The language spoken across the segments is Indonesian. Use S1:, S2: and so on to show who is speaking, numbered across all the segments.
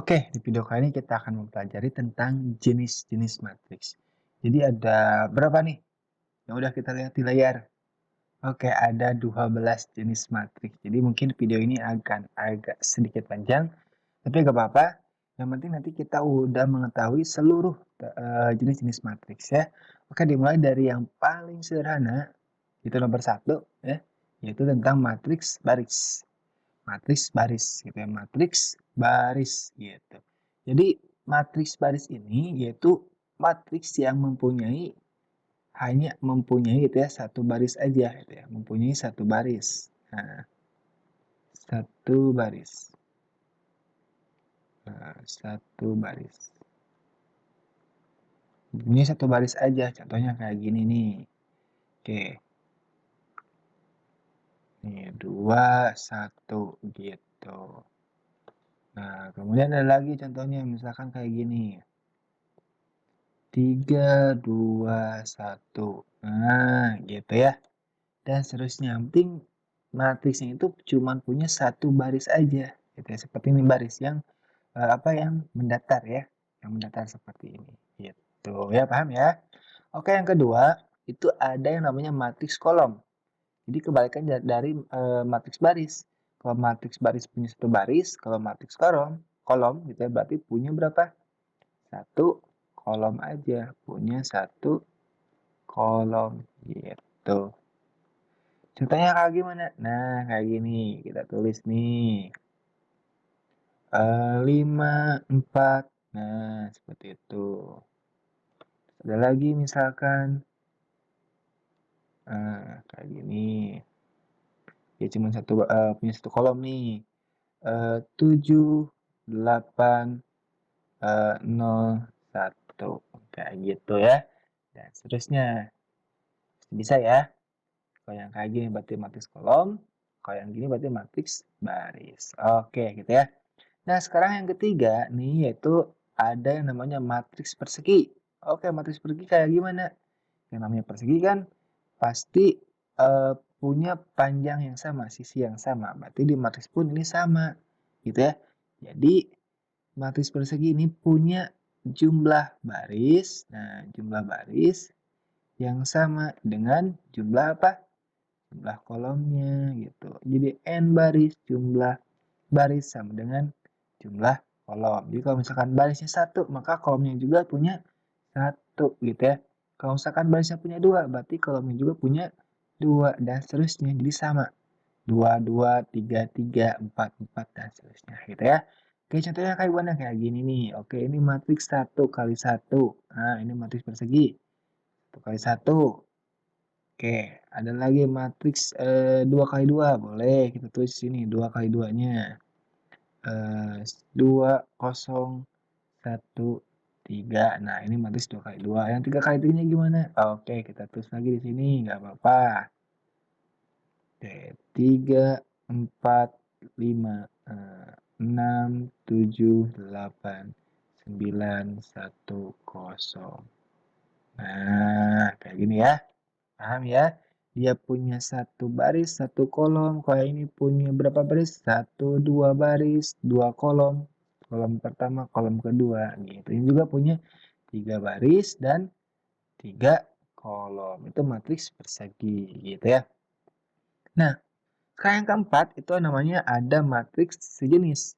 S1: Oke, di video kali ini kita akan mempelajari tentang jenis-jenis matriks. Jadi ada berapa nih? Yang udah kita lihat di layar. Oke, ada 12 jenis matriks. Jadi mungkin video ini akan agak sedikit panjang, tapi gak apa-apa. Yang penting nanti kita udah mengetahui seluruh jenis-jenis matriks ya. Oke, dimulai dari yang paling sederhana, itu nomor 1 ya, yaitu tentang matriks baris. Matriks baris gitu ya, matriks baris gitu. Jadi matriks baris ini yaitu matriks yang hanya mempunyai gitu ya satu baris aja gitu ya, mempunyai satu baris. Nah, satu baris. Satu baris. Mempunyai satu baris aja, contohnya kayak gini nih. Oke. Nih, 2 1 gitu. Nah, kemudian ada lagi contohnya misalkan kayak gini. 3 2 1. Nah, gitu ya. Dan seterusnya. Yang penting matriksnya itu cuma punya satu baris aja. Gitu ya. Seperti ini baris yang yang mendatar ya. Yang mendatar seperti ini. Gitu ya, paham ya? Oke, yang kedua itu ada yang namanya matriks kolom. Jadi kebalikan dari matriks baris. Kalau matriks baris punya satu baris, kalau matriks kolom gitu ya, berarti punya berapa? Satu kolom aja, punya satu kolom gitu. Contohnya kayak gimana? Nah, kayak gini. Kita tulis nih. 5, 4. Nah, seperti itu. Ada lagi misalkan. Kayak gini. Ya cuma punya satu kolom nih. 7, 8, 0, 1. Kayak gitu ya. Dan seterusnya. Bisa ya. Kalau yang kayak gini berarti matriks kolom. Kalau yang gini berarti matriks baris. Oke, gitu ya. Nah, sekarang yang ketiga nih yaitu ada yang namanya matriks persegi. Oke, matriks persegi kayak gimana? Yang namanya persegi kan pasti punya panjang yang sama, sisi yang sama. Berarti di matriks pun ini sama, gitu ya. Jadi matriks persegi ini punya jumlah baris. Nah, jumlah baris yang sama dengan jumlah apa? Jumlah kolomnya gitu. Jadi n baris jumlah baris sama dengan jumlah kolom. Jadi kalau misalkan barisnya satu, maka kolomnya juga punya satu gitu ya. Kalau misalkan barisnya punya dua, berarti kolomnya juga punya dua dan seterusnya. Jadi sama. Dua, dua, tiga, tiga, empat, empat, dan seterusnya gitu ya. Oke, contohnya kayak gimana? Kayak gini nih. Oke, ini matriks 1 x 1. Nah, ini matriks persegi. 1 x 1. Oke, ada lagi matriks 2 x 2. Boleh, kita tulis sini 2 x 2-nya. 2, 0, 1, 3. Nah, ini matriks 2 x 2. Yang 3 x 3-nya gimana? Oke, kita tulis lagi di sini, nggak apa-apa. Oke, 3, 4, 5, 6, 7, 8, 9, 1, 0. Nah, kayak gini ya. Paham ya? Dia punya satu baris, satu kolom. Kalau ini punya berapa baris? 1, 2 baris, 2 kolom. Kolom pertama, kolom kedua. Gitu. Ini juga punya 3 baris dan 3 kolom. Itu matriks persegi gitu ya. Nah, yang keempat itu namanya ada matriks sejenis.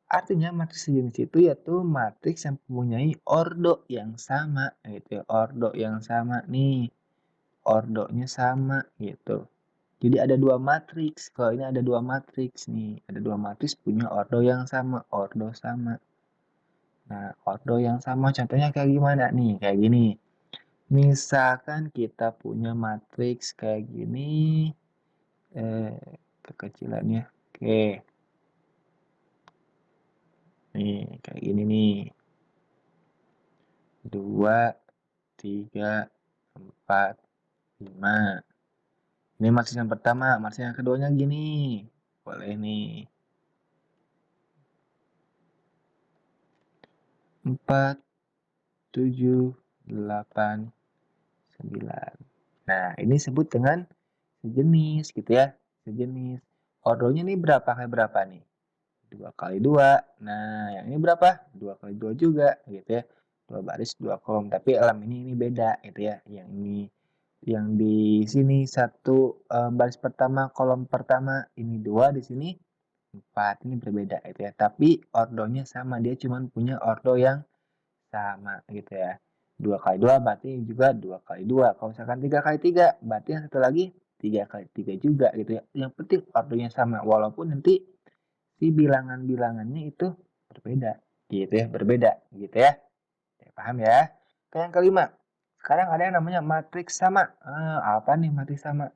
S1: Artinya matriks sejenis itu yaitu matriks yang mempunyai ordo yang sama. Gitu ya. Ordo yang sama nih. Ordonya sama gitu. Jadi ada dua matriks. Kalau ini ada dua matriks nih. Ada dua matriks punya ordo yang sama. Ordo sama. Nah, ordo yang sama contohnya kayak gimana nih? Kayak gini. Misalkan kita punya matriks kayak gini. Kekecilannya. Oke. Nih, kayak gini nih. 2, 3, 4, 5. Ini matriks yang pertama. Matriks yang keduanya gini. Boleh nih. 4, 7, 8, 9. Nah, ini disebut dengan sejenis gitu ya. Sejenis. Ordonya nih berapa kali berapa nih? 2 kali 2. Nah, yang ini berapa? 2 kali 2 juga gitu ya. 2 baris, 2 kolom. Tapi elemen ini beda gitu ya. Yang ini yang di sini 1 baris pertama, kolom pertama, ini 2 di sini 4. Ini berbeda gitu ya. Tapi ordonya sama, dia cuma punya ordo yang sama gitu ya. 2 kali 2 berarti juga 2 kali 2. Kalau misalkan 3 kali 3 berarti yang satu lagi 3 kali 3 juga gitu ya. Yang penting ordonya sama walaupun nanti si bilangan-bilangannya itu berbeda gitu ya, berbeda gitu ya. Ya, paham ya? Oke, yang kelima. Sekarang ada yang namanya matriks sama. Apa nih matriks sama?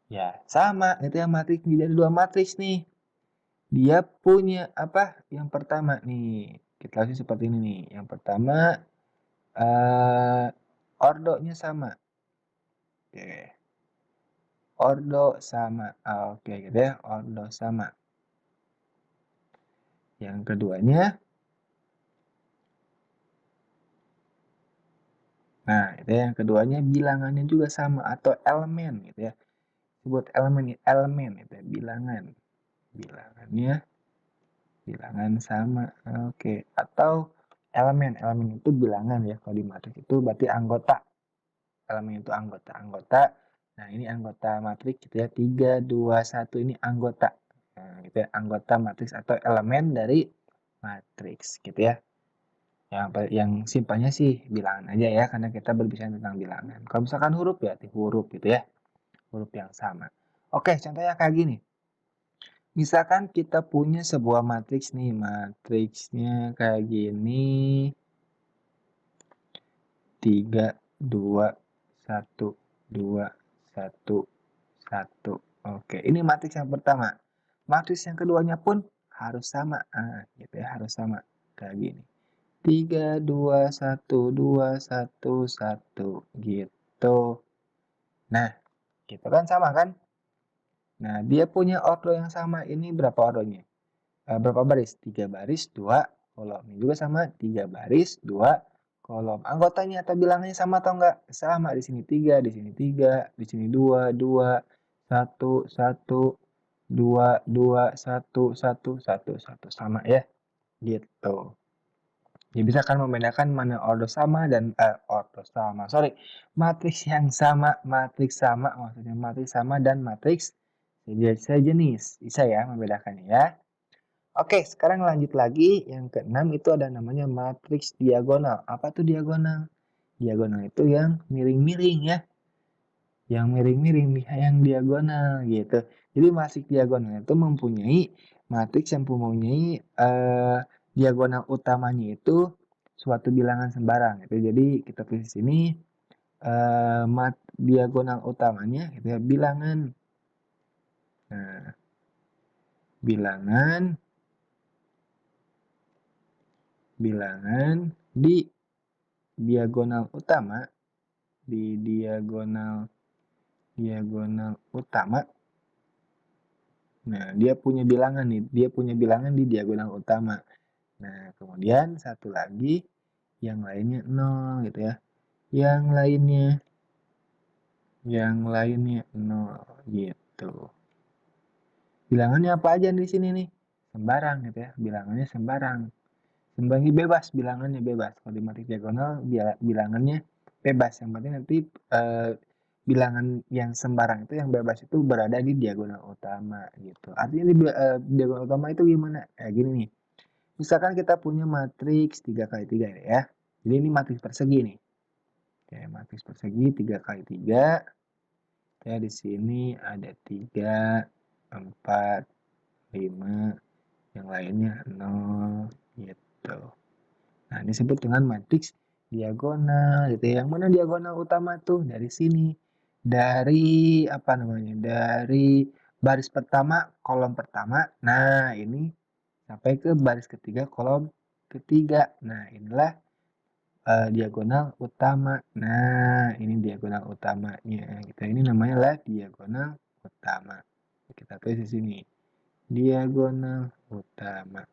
S1: Ya, sama itu ya matriks jadi ada 2 matriks nih. Dia punya apa? Yang pertama nih, kita lihat seperti ini nih. Yang pertama ordonya sama. Oke. Ordo sama. Oke gitu ya, ordo sama. Yang keduanya, nah itu ya, yang keduanya bilangannya juga sama atau elemen gitu ya. Sebut elemen itu ya, bilangan. Bilangannya bilangan sama. Oke, atau elemen itu bilangan ya. Kalau di matriks itu berarti anggota. Elemen itu anggota. Nah, ini anggota matriks gitu ya. 3, 2, 1 ini anggota. Nah, gitu ya, anggota matriks atau elemen dari matriks gitu ya. Yang simpelnya sih bilangan aja ya, karena kita berbicara tentang bilangan. Kalau misalkan huruf ya huruf gitu ya. Huruf yang sama. Oke, contohnya kayak gini. Misalkan kita punya sebuah matriks nih, matriksnya kayak gini. 3, 2, 1, 2, 1, 1. Oke, ini matriks yang pertama. Matriks yang keduanya pun harus sama. Gitu ya, harus sama. Kayak gini. 3, 2, 1, 2, 1, 1. Gitu. Nah, gitu kan sama kan? Nah, dia punya ordo yang sama. Ini berapa ordonya? Berapa baris? 3 baris, 2 kolom. Ini juga sama, 3 baris, 2 kolom. Anggotanya atau bilangannya sama atau enggak? Sama, di sini 3, di sini 3, di sini 2, 2, 1, 1, 2, 2, 1, 1, 1, 1. Sama ya, gitu. Ya bisa kan membedakan mana ordo sama dan matriks yang sama, matriks sama, maksudnya matriks sama dan matriks sejenis. Bisa ya membedakannya ya. Oke, sekarang lanjut lagi. Yang keenam itu ada namanya matriks diagonal. Apa tuh diagonal? Diagonal itu yang miring-miring ya. Yang miring-miring, yang diagonal gitu. Jadi matriks diagonal itu mempunyai matriks yang mempunyai diagonal utamanya itu suatu bilangan sembarang gitu. Jadi kita tulis di sini diagonal utamanya gitu ya, bilangan. Nah, bilangan di diagonal utama, di diagonal utama. Nah, dia punya bilangan nih, dia punya bilangan di diagonal utama. Nah, kemudian satu lagi yang lainnya 0 gitu ya. Yang lainnya 0 gitu. Bilangannya apa aja di sini nih? Sembarang gitu ya. Bilangannya sembarang. Sembarang bebas, bilangannya bebas. Kalau di matriks diagonal bilangannya bebas. Yang penting nanti bilangan yang sembarang itu yang bebas itu berada di diagonal utama gitu. Artinya di diagonal utama itu gimana? Gini nih. Misalkan kita punya matriks 3 kali 3 ya. Jadi ini matriks persegi nih. Oke, matriks persegi 3 kali 3. Ya, di sini ada 3, 4, 5, yang lainnya 0 gitu. Nah, ini disebut dengan matriks diagonal gitu ya. Yang mana diagonal utama tuh? Dari sini. Dari apa namanya? Dari baris pertama, kolom pertama. Nah, ini sampai ke baris ketiga, kolom ketiga. Nah, inilah diagonal utama. Nah, ini diagonal utamanya. Kita ini namanya lah diagonal utama. Kita tulis di sini. Diagonal utama.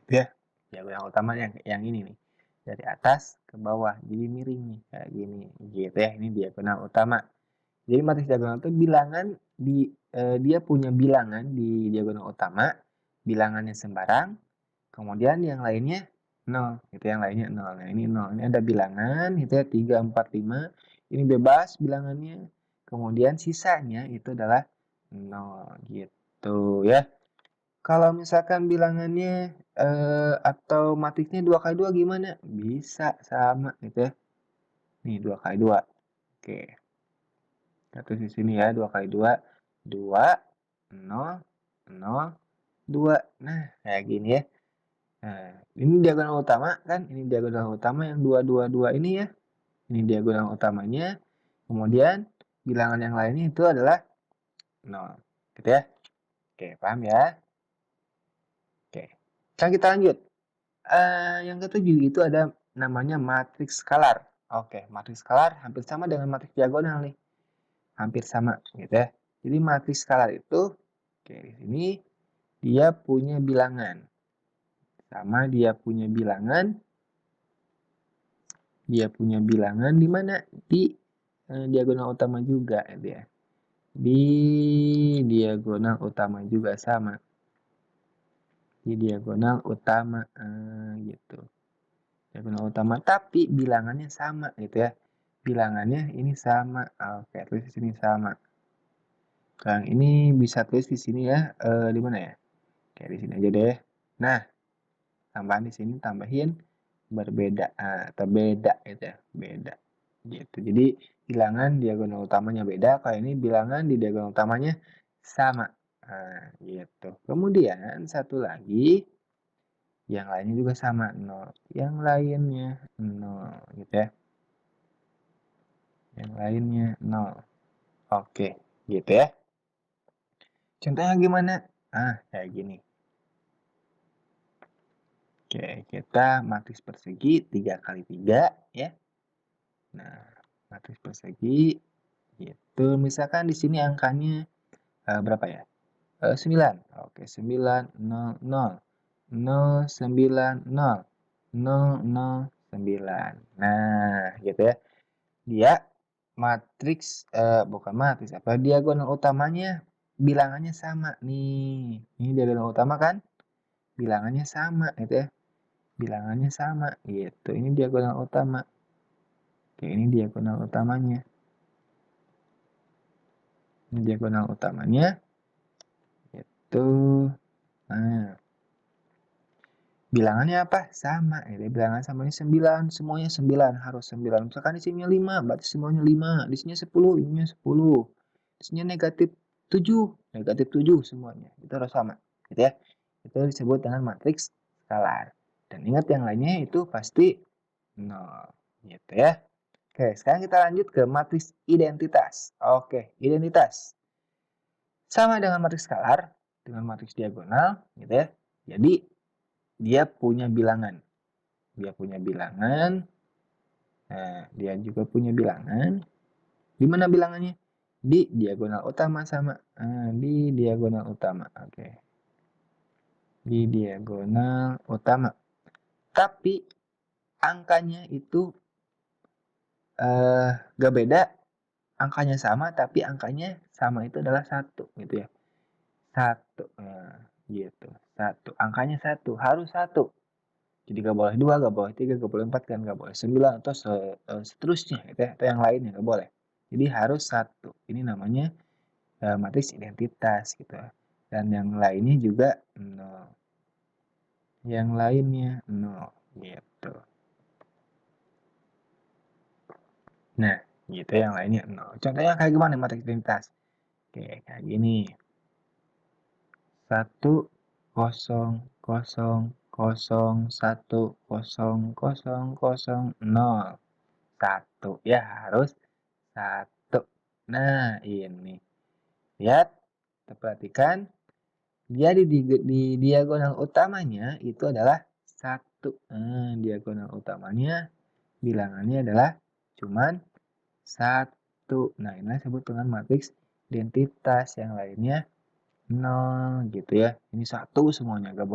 S1: Gitu ya. Diagonal utama yang ini nih. Dari atas ke bawah. Jadi miring nih kayak gini. Gitu ya. Ini diagonal utama. Jadi matriks diagonal itu bilangan di dia punya bilangan di diagonal utama, bilangannya sembarang, kemudian yang lainnya 0, gitu, yang lainnya 0. Nah, ini 0. Ini ada bilangan gitu ya, 3, 4, 5. Ini bebas bilangannya. Kemudian sisanya itu adalah 0, gitu ya. Kalau misalkan bilangannya atau matriksnya 2 kali 2 gimana? Bisa, sama gitu ya. Nih, 2 kali 2. Oke. Kita tulis di sini ya, 2 kali 2. 2, 0, 0, 2. Nah, kayak gini ya. Nah, ini diagonal utama kan? Ini diagonal utama yang 2, 2, 2 ini ya. Ini diagonal utamanya. Kemudian bilangan yang lainnya itu adalah 0. Gitu ya. Oke, paham ya? Oke. Sekarang kita lanjut. Yang ketujuh itu ada namanya matriks skalar. Oke, matriks skalar hampir sama dengan matriks diagonal nih. Hampir sama gitu ya. Jadi matriks skalar itu, oke, di sini dia punya bilangan. Sama dia punya bilangan. Dia punya bilangan di mana? Di diagonal utama juga gitu ya. Di diagonal utama juga sama. Di diagonal utama gitu. Diagonal utama tapi bilangannya sama gitu ya. Bilangannya ini sama. Oke, tulis di sini sama. Sekarang ini bisa tulis di sini ya. Di mana ya? Oke, di sini aja deh. Nah, tambahan di sini tambahin berbeda atau beda gitu ya. Beda. Gitu. Jadi bilangan diagonal utamanya beda. Kalau ini bilangan di diagonal utamanya sama. Nah, gitu. Kemudian satu lagi yang lainnya juga sama 0. Yang lainnya 0 gitu ya. Yang lainnya 0. Oke, gitu ya. Contohnya gimana? Kayak gini. Oke, kita matriks persegi 3 kali 3 ya. Nah, matriks persegi gitu. Misalkan di sini angkanya berapa ya? 9. Oke, 9, 0, 0. 0, 9, 0. 0, 0, 9. Nah, gitu ya. Dia matriks, bukan matriks, apa, diagonal utamanya bilangannya sama nih. Ini diagonal utama kan? Bilangannya sama gitu ya. Bilangannya sama gitu. Ini diagonal utama. Oke, ini diagonal utamanya. Ini diagonal utamanya. Itu. Nah, bilangannya apa? Sama. Ini bilangan sama ini 9. Semuanya 9. Harus 9. Misalkan di sini 5. Berarti semuanya 5. Di sini 10. Ininya 10. Di sini negatif 7. Negatif 7 semuanya. Itu harus sama. Gitu ya. Itu disebut dengan matriks skalar. Dan ingat yang lainnya itu pasti 0. Gitu ya. Oke, sekarang kita lanjut ke matriks identitas. Oke, identitas. Sama dengan matriks skalar, dengan matriks diagonal, gitu ya. Jadi, dia punya bilangan. Dia punya bilangan. Nah, dia juga punya bilangan. Di mana bilangannya? Di diagonal utama sama. Di diagonal utama. Oke. Di diagonal utama. Tapi, angkanya itu gak beda. Angkanya sama, tapi angkanya sama itu adalah 1. Gitu ya. 1. Nah, gitu. 1. Angkanya 1. Harus 1. Jadi gak boleh 2, gak boleh 3, gak boleh 4, kan gak boleh 9 atau seterusnya gitu ya, atau yang lainnya gak boleh. Jadi harus 1. Ini namanya matriks identitas gitu. Dan yang lainnya juga 0. Yang lainnya 0 gitu. Nah, gitu yang lainnya 0. Contohnya kayak gimana matriks identitas? Oke, kayak gini. 1, 0, 0, 0, 1, 0, 0, 0, 0. 1 ya, harus 1. Nah, ini. Lihat, kita perhatikan. Dia di diagonal utamanya itu adalah 1. Diagonal utamanya bilangannya adalah cuman 1. Nah, ini disebut dengan matriks identitas. Yang lainnya 0 gitu ya. Ini 1 semuanya, gak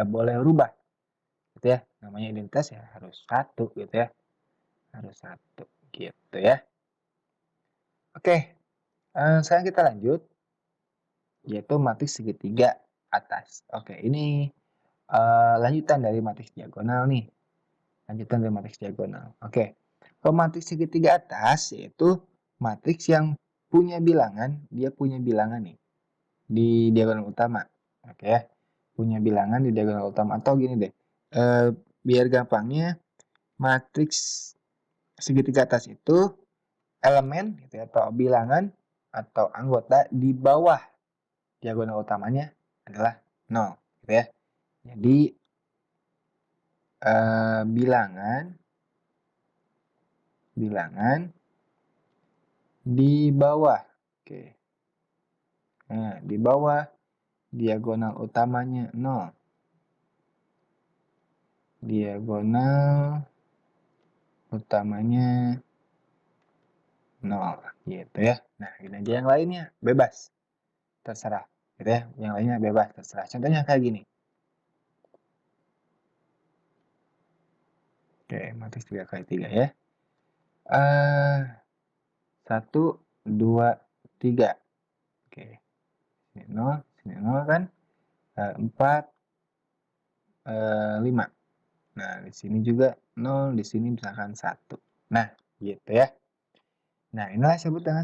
S1: boleh rubah. Gitu ya. Namanya identitas ya harus 1 gitu ya. Harus 1 gitu ya. Oke, sekarang kita lanjut. yaitu matriks segitiga atas. Oke, ini lanjutan dari matriks diagonal nih. Lanjutan dari matriks diagonal. Oke. Kalau matriks segitiga atas yaitu matriks yang punya bilangan, dia punya bilangan nih di diagonal utama. Oke ya. Punya bilangan di diagonal utama atau gini deh. Biar gampangnya matriks segitiga atas itu elemen gitu ya, atau bilangan atau anggota di bawah diagonal utamanya adalah 0 gitu ya. Jadi bilangan di bawah. Oke. Nah, di bawah diagonal utamanya 0. Diagonal utamanya 0 gitu ya. Nah, ini aja yang lainnya bebas. Terserah gitu ya. Yang lainnya bebas terserah. Contohnya kayak gini. Oke, matriks 3x3 ya. 1, 2, 3. Oke. Sini 0 kan. 4, 5. Nah, di sini juga 0, di sini misalkan 1. Nah, gitu ya. Nah, inilah disebut dengan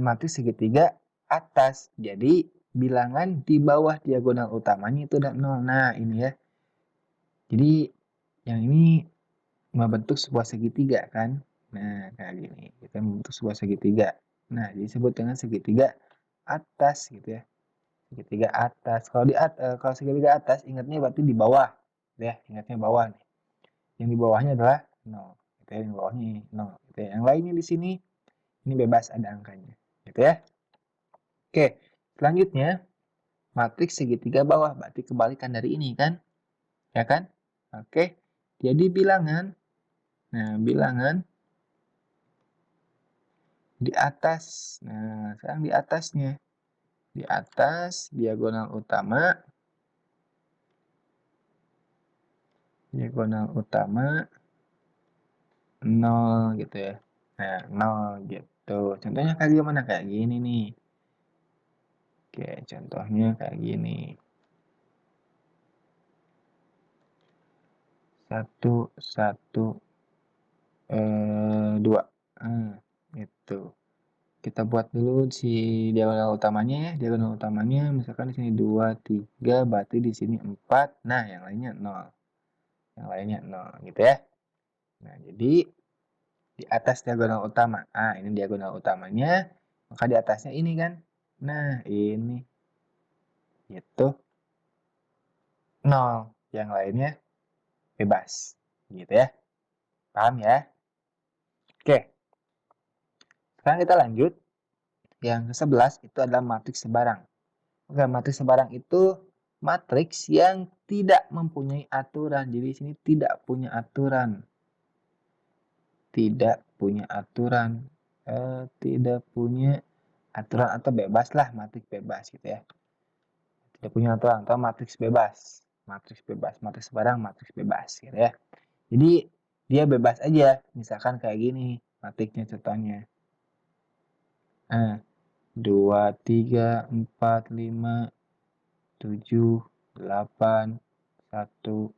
S1: matriks segitiga atas. Jadi, bilangan di bawah diagonal utamanya itu ada 0. Nah, ini ya. Jadi, yang ini membentuk sebuah segitiga kan. Nah, kayak gini. Kita membentuk sebuah segitiga. Nah, disebut dengan segitiga atas gitu ya. Segitiga atas. Kalau segitiga atas ingatnya berarti di bawah. Ya, ingatnya bawah nih. Yang di bawahnya adalah 0. Gitu ya, yang di bawahnya 0. Gitu ya. Yang lainnya di sini ini bebas ada angkanya. Gitu ya. Oke, selanjutnya matriks segitiga bawah berarti kebalikan dari ini kan? Ya kan? Oke. Jadi bilangan. Nah, bilangan di atas. Nah, sekarang di atasnya. Di atas diagonal utama. Diagonal utama 0 gitu ya. Nah, 0 gitu. Contohnya kayak gimana? Kayak gini nih. Oke, contohnya kayak gini. 1, 1, 2. Itu. Kita buat dulu si diagonal utamanya ya. Diagonal utamanya misalkan di sini 2, 3, berarti di sini 4. Nah, yang lainnya 0. Yang lainnya 0 gitu ya. Nah, jadi di atas diagonal utama. Ini diagonal utamanya. Maka di atasnya ini kan. Nah, ini. Itu 0. Yang lainnya bebas. Gitu ya. Paham ya? Oke. Sekarang kita lanjut. Yang ke-11 itu adalah matriks sebarang. Oke, matriks sebarang itu matriks yang tidak mempunyai aturan. Jadi di sini tidak punya aturan. Tidak punya aturan. Tidak punya aturan atau bebas lah, matriks bebas gitu ya. Tidak punya aturan atau matriks bebas. Matriks bebas, matriks sebarang, matriks bebas gitu ya. Jadi dia bebas aja. Misalkan kayak gini matriksnya contohnya. 2, 3, 4, 5, 7, 8, 1,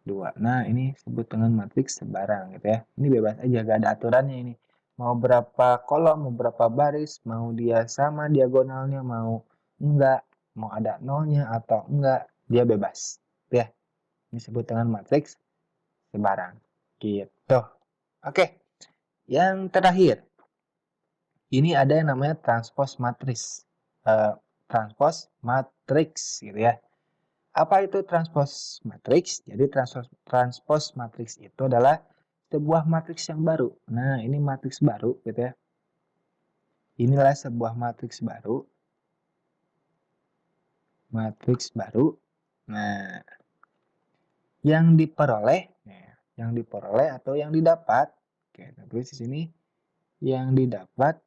S1: 2. Nah, ini disebut dengan matriks sebarang gitu ya. Ini bebas aja, gak ada aturannya ini. Mau berapa kolom, mau berapa baris, mau dia sama diagonalnya, mau enggak, mau ada nolnya atau enggak, dia bebas. Ya, ini disebut dengan matriks sebarang. Gitu. Oke, yang terakhir. Ini ada yang namanya transpose matriks. Transpose matriks gitu ya. Apa itu transpose matriks? Jadi transpose matriks itu adalah sebuah matriks yang baru. Nah, ini matriks baru gitu ya. Inilah sebuah matriks baru. Matriks baru. Nah, yang diperoleh atau yang didapat. Oke, tulis di sini yang didapat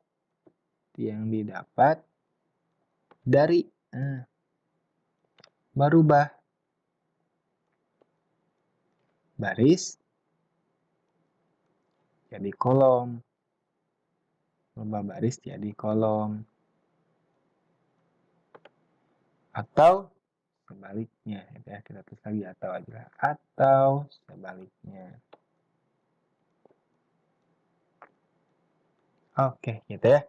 S1: dari merubah baris jadi kolom, merubah baris jadi kolom, atau sebaliknya, gitu ya. Kita tulis lagi atau aja, atau sebaliknya. Oke, gitu ya.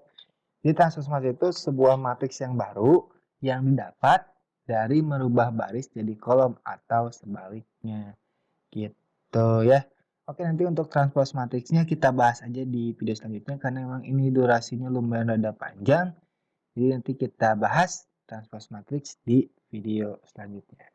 S1: Jadi transpose matriks itu sebuah matriks yang baru yang didapat dari merubah baris jadi kolom atau sebaliknya. Gitu ya. Oke, nanti untuk transpose matriksnya kita bahas aja di video selanjutnya karena memang ini durasinya lumayan rada panjang. Jadi nanti kita bahas transpose matriks di video selanjutnya.